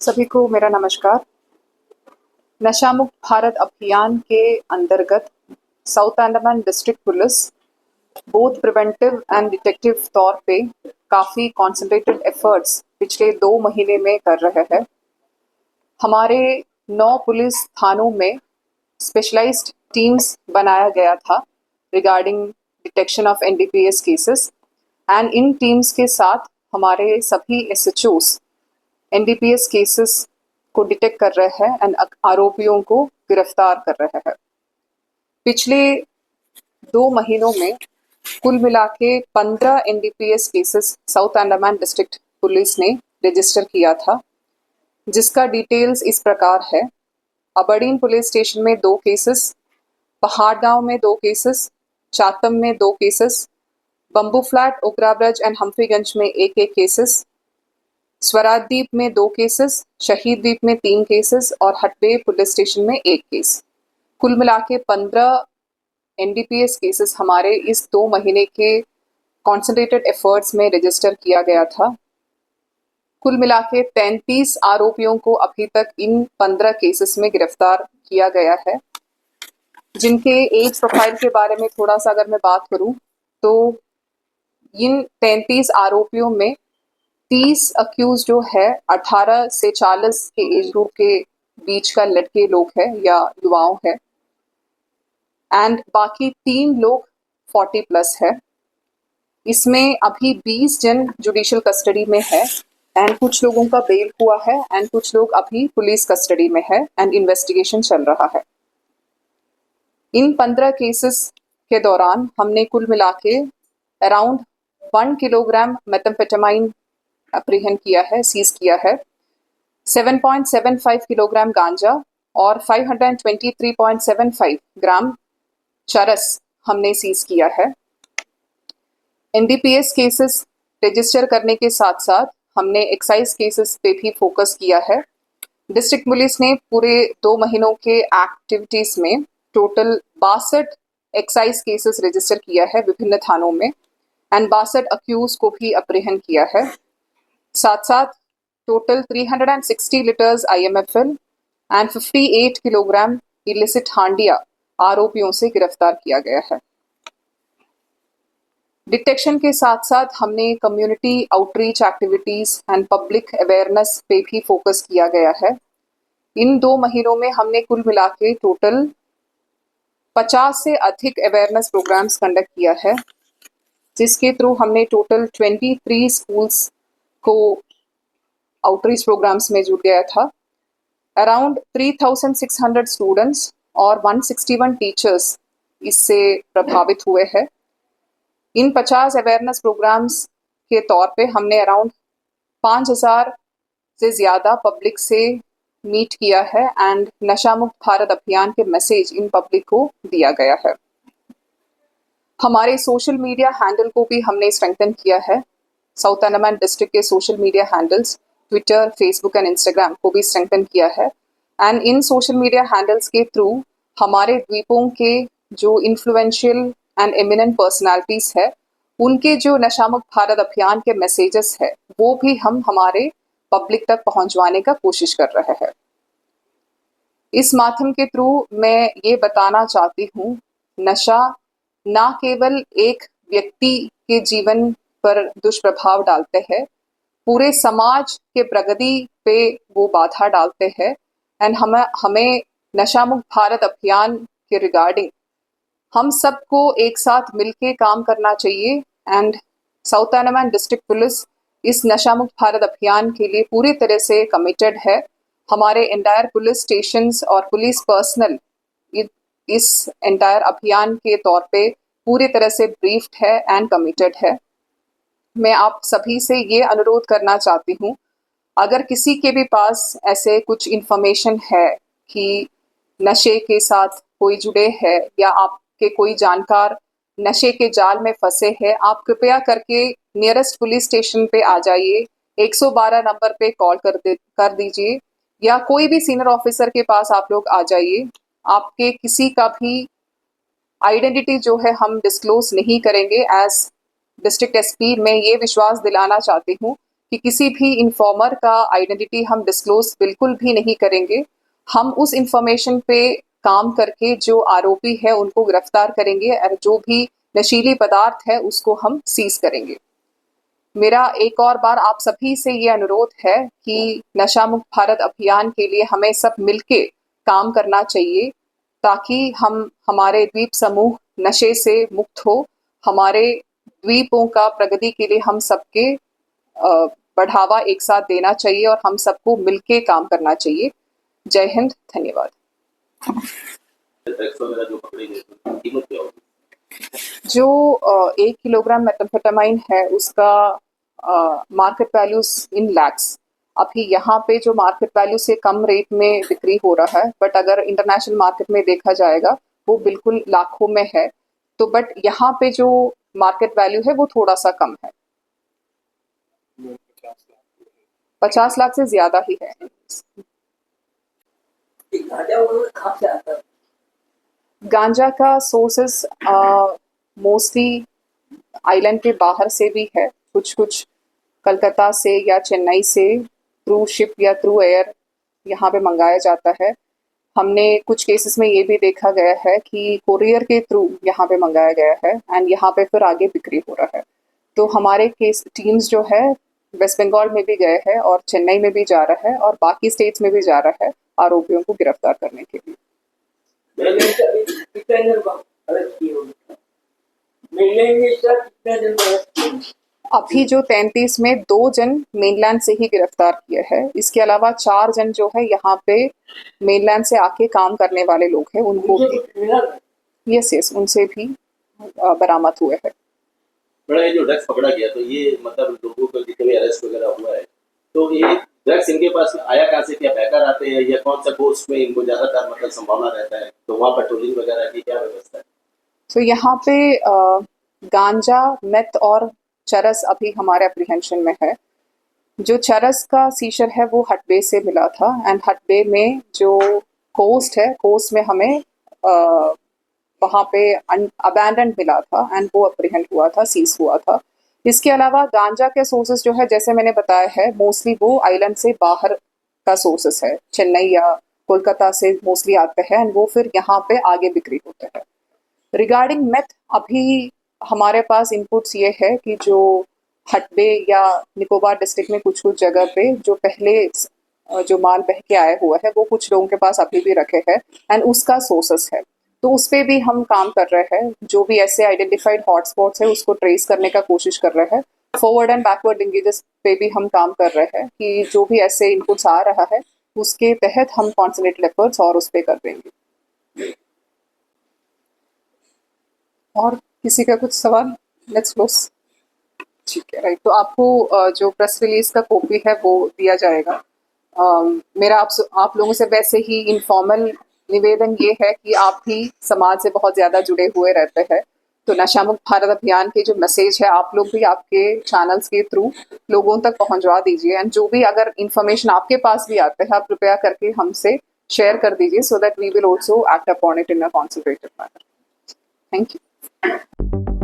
सभी को मेरा नमस्कार। नशा मुक्त भारत अभियान के अंतर्गत south Andaman district police both preventive and detective तौर पे काफ़ी कॉन्सेंट्रेटेड एफर्ट्स पिछले 2 महीने में कर रहे हैं। हमारे 9 पुलिस थानों में स्पेशलाइज्ड टीम्स बनाया गया था regarding detection of NDPS cases and in teams के साथ हमारे सभी एसएचओस एनडीपीएस केसेस को डिटेक्ट कर रहे हैं एंड आरोपियों को गिरफ्तार कर रहे हैं। पिछले 2 महीनों में कुल मिला के 15 NDPS cases south Andaman district police ने रजिस्टर किया था, जिसका डिटेल्स इस प्रकार है। अबरडीन पुलिस स्टेशन में 2 केसेस, पहाड़गांव में 2 केसेस, चातम में 2 केसेस, बम्बू फ्लैट, ओकराब्रज एंड हम्फीगंज में 1-1 केसेस, स्वराज द्वीप में 2 केसेस, शहीद द्वीप में 3 केसेस और हटबे पुलिस स्टेशन में 1 केस। कुल मिला के 15 एनडीपीएस केसेस हमारे इस 2 महीने के कॉन्सेंट्रेटेड एफर्ट्स में रजिस्टर किया गया था। कुल मिला के 33 आरोपियों को अभी तक इन 15 केसेस में गिरफ्तार किया गया है, जिनके एज प्रोफाइल के बारे में थोड़ा सा अगर मैं बात करूं तो इन 33 आरोपियों में 30 अक्यूज जो है 18 से 40 के एज ग्रुप के बीच का लड़के लोग हैं या युवाओं है एंड बाकी 3 लोग 40 प्लस है। इसमें अभी 20 जन जुडिशियल कस्टडी में है एंड कुछ लोगों का बेल हुआ है एंड कुछ लोग अभी पुलिस कस्टडी में है एंड इन्वेस्टिगेशन चल रहा है। इन 15 केसेस के दौरान हमने कुल मिला के अराउंड 1 किलोग्राम मेथाम्फेटामाइन अप्रीहेंड किया है, सीज किया है, 7.75 किलोग्राम गांजा और 523.75 ग्राम चरस हमने सीज किया है। एनडीपीएस केसेस रजिस्टर करने के साथ साथ हमने एक्साइज केसेस पे भी फोकस किया है। डिस्ट्रिक्ट पुलिस ने पूरे 2 महीनों के एक्टिविटीज में टोटल 62 एक्साइज केसेस रजिस्टर किया है विभिन्न थानों में एंड 62 अक्यूज को भी अप्रीहेंड किया है। साथ साथ total 360 litres IMFL and 58 kilogram illicit Handia आरोपियों से गिरफ्तार किया गया है। डिटेक्शन के साथ साथ हमने community outreach activities and public awareness पे भी फोकस किया गया है। इन 2 महीनों में हमने कुल मिला के टोटल 50 से अधिक अवेयरनेस प्रोग्राम्स कंडक्ट किया है, जिसके थ्रू हमने टोटल 23 स्कूल्स को आउटरीच प्रोग्राम्स में जुड़ गया था। अराउंड 3600 स्टूडेंट्स और 161 टीचर्स इससे प्रभावित हुए हैं। इन 50 अवेयरनेस प्रोग्राम्स के तौर पे हमने अराउंड 5000 से ज़्यादा पब्लिक से मीट किया है एंड नशा मुक्त भारत अभियान के मैसेज इन पब्लिक को दिया गया है। हमारे सोशल मीडिया हैंडल को भी हमने स्ट्रेंथन किया है। साउथ अंडमान डिस्ट्रिक्ट के social media handles Twitter, Facebook and Instagram को भी स्ट्रेंथन किया है and in social media handles के थ्रू हमारे द्वीपों के जो इन्फ्लुएंशियल एंड एमिनेंट पर्सनालिटीज है, उनके जो नशा मुक्त भारत अभियान के मैसेजेस है वो भी हम हमारे पब्लिक तक पहुंचवाने का कोशिश कर रहे हैं। इस माध्यम के थ्रू मैं ये बताना चाहती हूँ, नशा ना केवल एक व्यक्ति के जीवन पर दुष्प्रभाव डालते हैं, पूरे समाज के प्रगति पे वो बाधा डालते हैं एंड हमें नशा मुक्त भारत अभियान के रिगार्डिंग हम सबको एक साथ मिलके काम करना चाहिए and south Andaman district police इस नशा मुक्त भारत अभियान के लिए पूरी तरह से कमिटेड है। हमारे एंटायर पुलिस स्टेशंस और पुलिस पर्सनल इस एंटायर अभियान के तौर पे पूरी तरह से ब्रीफ्ड है एंड कमिटेड है। मैं आप सभी से ये अनुरोध करना चाहती हूँ, अगर किसी के भी पास ऐसे कुछ इन्फॉर्मेशन है कि नशे के साथ कोई जुड़े हैं या आपके कोई जानकार नशे के जाल में फंसे हैं, आप कृपया करके नियरेस्ट पुलिस स्टेशन पे आ जाइए, 112 नंबर पे कॉल कर दीजिए या कोई भी सीनियर ऑफिसर के पास आप लोग आ जाइए। आपके किसी का भी आइडेंटिटी जो है हम डिस्क्लोज नहीं करेंगे। एज डिस्ट्रिक्ट एसपी मैं ये विश्वास दिलाना चाहती हूँ कि किसी भी इन्फॉर्मर का आइडेंटिटी हम डिस्क्लोज बिल्कुल भी नहीं करेंगे। हम उस इंफॉर्मेशन पे काम करके जो आरोपी है उनको गिरफ्तार करेंगे और जो भी नशीली पदार्थ है उसको हम सीज करेंगे। मेरा एक और बार आप सभी से ये अनुरोध है कि नशा मुक्त भारत अभियान के लिए हमें सब मिलके काम करना चाहिए ताकि हम हमारे द्वीप समूह नशे से मुक्त हो। हमारे द्वीपों का प्रगति के लिए हम सबके बढ़ावा एक साथ देना चाहिए और हम सबको मिलके काम करना चाहिए। जय हिंद, धन्यवाद। जो 1 किलोग्राम मेथाम्फेटामाइन है उसका मार्केट वैल्यूज इन लैक्स, अभी यहाँ पे जो मार्केट वैल्यू से कम रेट में बिक्री हो रहा है, बट अगर इंटरनेशनल मार्केट में देखा जाएगा वो बिल्कुल लाखों में है। तो बट यहाँ पे जो मार्केट वैल्यू है वो थोड़ा सा कम है, 50 लाख से ज्यादा ही है। गांजा का सोर्सेस मोस्टली आइलैंड के बाहर से भी है, कुछ कुछ कलकत्ता से या चेन्नई से थ्रू शिप या थ्रू एयर यहाँ पे मंगाया जाता है। हमने कुछ केसेस में ये भी देखा गया है कि कोरियर के थ्रू यहाँ पे मंगाया गया है एंड यहाँ पे फिर आगे बिक्री हो रहा है। तो हमारे केस टीम्स जो है वेस्ट बंगाल में भी गए हैं और चेन्नई में भी जा रहा है और बाकी स्टेट्स में भी जा रहा है आरोपियों को गिरफ्तार करने के लिए। अभी जो 33 में 2 जन मेनलैंड से ही गिरफ्तार किए हैं, इसके अलावा 4 जन जो है यहाँ पे मेनलैंड से आके काम करने वाले लोग हैं, उनको भी यस उनसे भी बरामद हुए हैं। बड़ा ये जो ड्रग्स पकड़ा गया तो ये मतलब लोगों को जितने अरेस्ट वगैरह हुआ है तो ये ड्रग्स इनके पास आया कहाँ से, क्या पैकर आते हैं या कौन सा कोर्स में इनको ज्यादातर मतलब संभावना रहता है, तो वहाँ पेट्रोलिंग वगैरह की क्या व्यवस्था है? तो यहाँ पे गांजा, मेथ और चरस अभी हमारे अप्रीहेंशन में है। जो चरस का सीजर है वो हटबे से मिला था एंड हटबे में जो कोस्ट है, कोस्ट में हमें वहाँ पे अबैंडन मिला था एंड वो अप्रीहेंड हुआ था, सीज हुआ था। इसके अलावा गांजा के सोर्सेस जो है जैसे मैंने बताया है मोस्टली वो आइलैंड से बाहर का सोर्सेस है, चेन्नई या कोलकाता से मोस्टली आते हैं एंड वो फिर यहाँ पे आगे बिक्री होते हैं। रिगार्डिंग मेथ अभी हमारे पास इनपुट्स ये है कि जो हटबे या निकोबार डिस्ट्रिक्ट में कुछ कुछ जगह पे जो पहले जो माल बह के आया हुआ है वो कुछ लोगों के पास अभी भी रखे हैं एंड उसका सोर्सेस है, तो उस पर भी हम काम कर रहे हैं। जो भी ऐसे आइडेंटिफाइड हॉटस्पॉट्स है उसको ट्रेस करने का कोशिश कर रहे हैं। फॉरवर्ड एंड बैकवर्ड लिंकेजेस पे भी हम काम कर रहे हैं कि जो भी ऐसे इनपुट्स आ रहा है उसके तहत हम कॉन्संट्रेटेड एफर्ट्स और उस पर कर देंगे। और किसी का कुछ सवाल? Let's close. ठीक है, राइट। तो आपको जो प्रेस रिलीज का कॉपी है वो दिया जाएगा। मेरा आप लोगों से वैसे ही इनफॉर्मल निवेदन ये है कि आप भी समाज से बहुत ज़्यादा जुड़े हुए रहते हैं, तो नशा मुक्त भारत अभियान के जो मैसेज है आप लोग भी आपके चैनल्स के थ्रू लोगों तक पहुंचवा दीजिए एंड जो भी अगर इंफॉर्मेशन आपके पास भी आते हैं आप कृपया करके हमसे शेयर कर दीजिए so that we will also act upon it in a concentrated manner. Thank you.